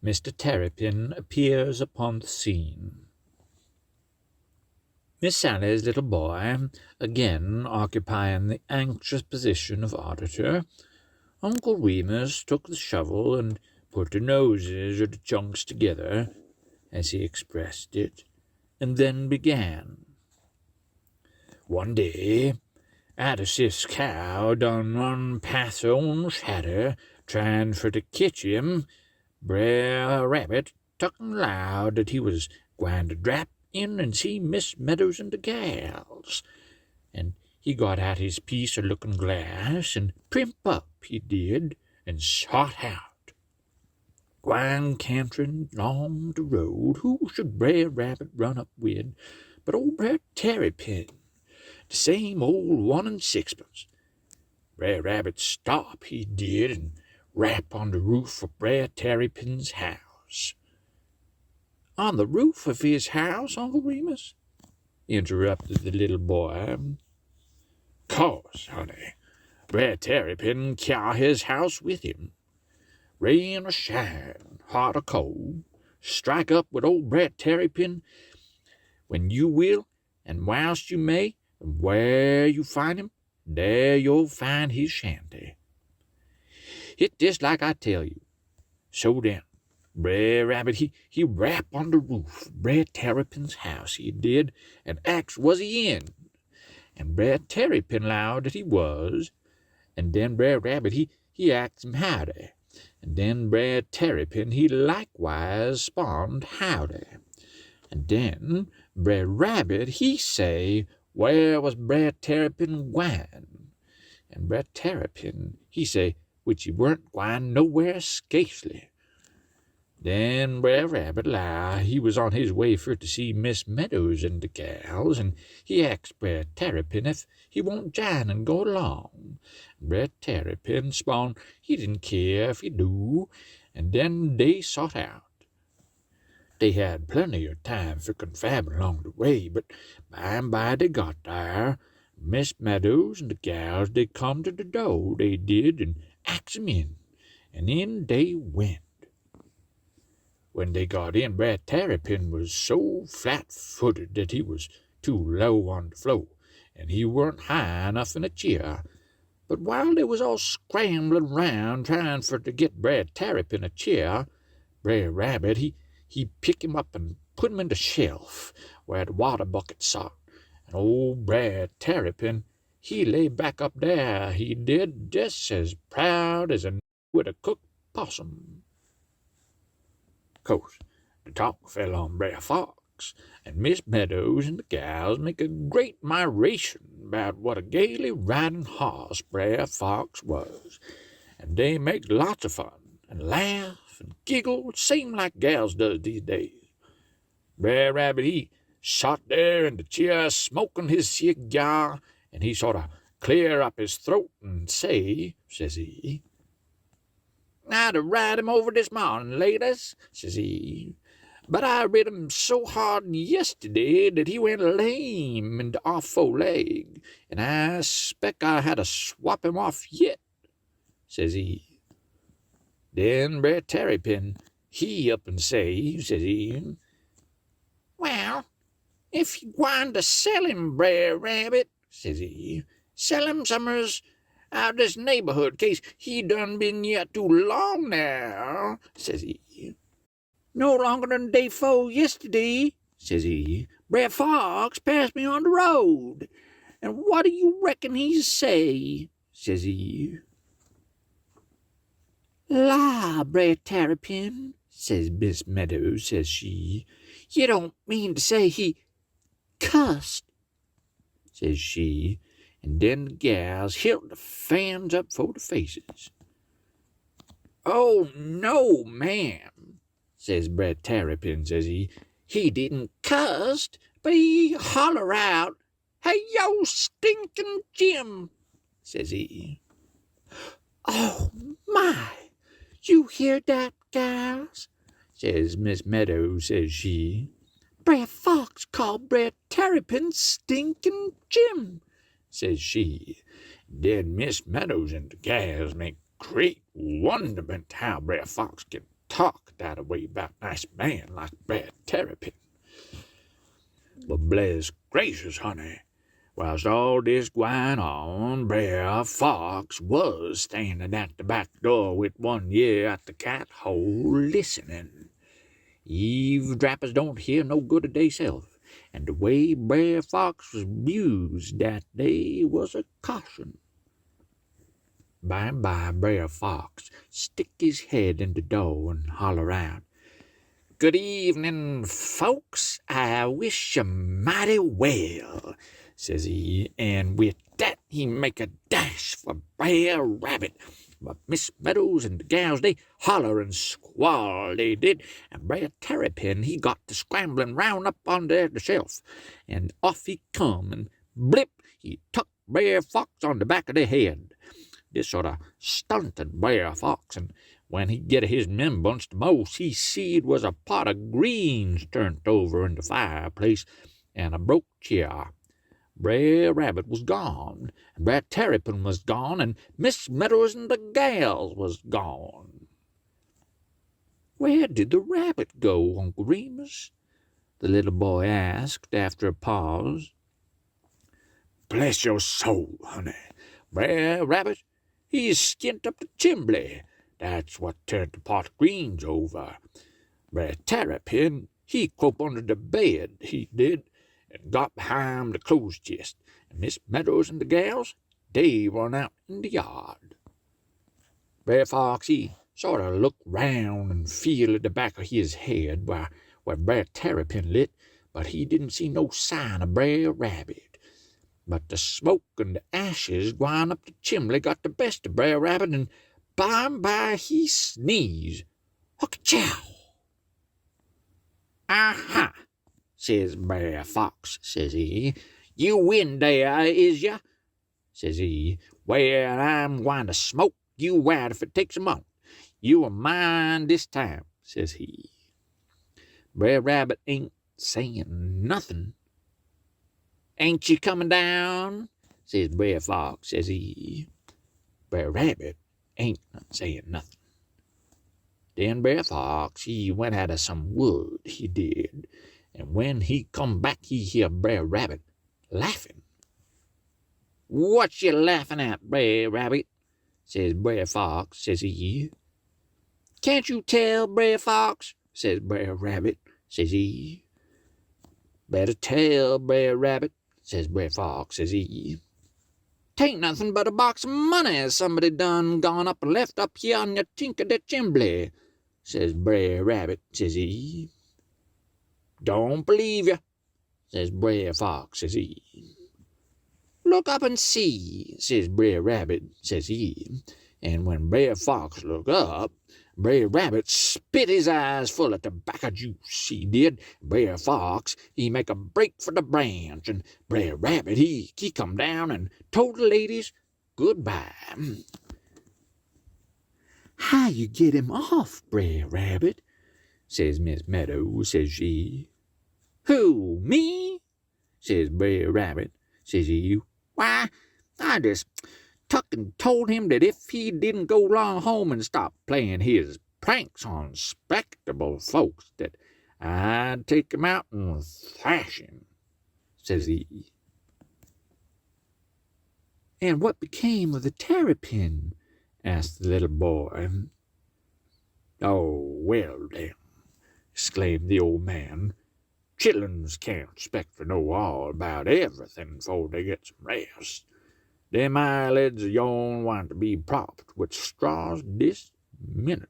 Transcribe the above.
Mr. Tarrypin appears upon the scene. Miss Sally's little boy, again occupying the anxious position of auditor, Uncle Remus took the shovel and put the noses of the chunks together, as he expressed it, and then began. One day, arter Sif's cow done run past her own shadder, trying for to ketch him, Brer Rabbit talkin' loud that he was gwine to drap in and see Miss Meadows and the gals, and he got out his piece of looking-glass and primp up, he did, and sot out. Gwine canterin' along the road, who should Brer Rabbit run up with but old Brer Tarrypin, the same old 1 and 6pence. Brer Rabbit stop, he did, and rap on the roof of Brer Tarrypin's house. On the roof of his house, Uncle Remus? Interrupted the little boy. Course, honey, Brer Tarrypin carry his house with him. Rain or shine, hot or cold, strike up with old Brer Tarrypin when you will, and whilst you may, and where you find him, there you'll find his shanty. It just like I tell you. So then, Brer Rabbit, he rap on the roof of Brer Tarrypin's house, he did, and ax was he in. And Brer Tarrypin lowed that he was, and then Brer Rabbit, he asked him howdy, and then Brer Tarrypin, he likewise spawned howdy. And then Brer Rabbit, he say, where was Brer Tarrypin gwine? And Brer Tarrypin, he say, which he weren't gwine nowhere scarcely. Then Brer Rabbit 'low he was on his way for to see Miss Meadows and the gals, and he asked Brer Tarrypin if he won't jine and go along. Brer Tarrypin spawn he didn't care if he do, and then they sot out. They had plenty of time for confabbing along the way, but by and by they got there. Miss Meadows and the gals, they come to the door, they did, and asked 'em in, and in they went. When they got in, Brer Tarrypin was so flat-footed that he was too low on the floor, and he weren't high enough in a chair. But while they was all scrambling round trying for to get Brer Tarrypin a chair, Brer Rabbit, he pick him up and put him in the shelf where the water bucket sot, and old Brer Tarrypin, he lay back up there, he did, just as proud as a with a cooked possum. Course, the talk fell on Brer Fox, and Miss Meadows and the gals make a great admiration about what a gaily riding hoss Brer Fox was, and they make lots of fun, and laugh and giggle, same like gals does these days. Brer Rabbit, he sot there in the chair smoking his cigar, and he sort of clear up his throat and say, says he, I'd have ride him over this morning, ladies, says he, but I rid him so hard yesterday that he went lame in the off foreleg, and I spec I had to swap him off yet, says he. Then Brer Tarrypin, he up and say, says he, well, if you gwine to sell him, Brer Rabbit, says he, sell him somers out of this neighborhood, case he done been yet too long now, says he. No longer than day 4 yesterday, says he, Brer Fox passed me on the road, and what do you reckon he say, says he. La, Brer Tarrypin, says Miss Meadows, says she, you don't mean to say he cussed, says she, and then the gals hilt the fans up for the faces. Oh, no, ma'am, says Brer Tarrypin, says he didn't cuss, but he holler out, hey, yo, stinking Jim, says he. Oh, my, you hear that, gals, says Miss Meadows, says she. Brer Fox called Brer Tarrypin stinking Jim, says she. Then Miss Meadows and the gals make great wonderment how Brer Fox can talk that way about nice man like Brer Tarrypin. But bless gracious, honey, whilst all this gwine on, Brer Fox was standing at the back door with one ear at the cat hole listening. Eavesdroppers don't hear no good of theyself, and the way Brer Fox was abused that day was a caution. By and by, Brer Fox stick his head in the door and holler out, "Good evening, folks. I wish you mighty well," says he, and with that he make a dash for Brer Rabbit. But Miss Meadows and the gals, they holler and squall, they did, and Brer Tarrypin, he got to scrambling round up under the shelf, and off he come, and blip, he tuck Brer Fox on the back of the head. This sort of stunted Brer Fox, and when he get his members the most, he seed was a pot of greens turned over in the fireplace, and a broke chair. Brer Rabbit was gone, and Brer Tarrypin was gone, and Miss Meadows and the gals was gone. "Where did the rabbit go, Uncle Remus?" the little boy asked after a pause. "Bless your soul, honey, Brer Rabbit, he's skint up the chimbley. That's what turned the pot of greens over. Brer Tarrypin, he crope under the bed, he did, and got behind the clothes chest, and Miss Meadows and the gals, they run out in the yard." Brer Fox, he sort of looked round and feel at the back of his head where Brer Tarrypin lit, but he didn't see no sign of Brer Rabbit. But the smoke and the ashes gwine up the chimney got the best of Brer Rabbit, and by and by he sneezed. "Hook-a-chow!" "Aha!" says Brer Fox, says he. "You win there, is ya?" says he. "Well, I'm gwine to smoke you out if it takes a moment. You are mine this time," says he. Brer Rabbit ain't saying nothing. "Ain't you coming down?" says Brer Fox, says he. Brer Rabbit ain't saying nothing. Then Brer Fox, he went out of some wood, he did, and when he come back, he hear Brer Rabbit laughing. "What you laughing at, Brer Rabbit?" says Brer Fox, says he. "Can't you tell, Brer Fox?" says Brer Rabbit, says he. "Better tell, Brer Rabbit," says Brer Fox, says he. "'Tain't nothing but a box of money somebody done gone up and left up here on your tink of the chimbley," says Brer Rabbit, says he. "Don't believe you," says Brer Fox, says he. "Look up and see," says Brer Rabbit, says he. And when Brer Fox look up, Brer Rabbit spit his eyes full of tobacco juice, he did. Brer Fox, he make a break for the branch, and Brer Rabbit, he come down and told the ladies goodbye. "How you get him off, Brer Rabbit?" says Miss Meadows, says she. "Who, me?" says Brer Rabbit, says he. "Why, I just tuck and told him that if he didn't go along home and stop playing his pranks on spectable folks, that I'd take him out and thrash him," says he. "And what became of the Tarrypin?" asked the little boy. "Oh, well, then," exclaimed the old man, "chillens can't expect to know all about everything before they get some rest. Them eyelids of yourn want to be propped with straws this minute."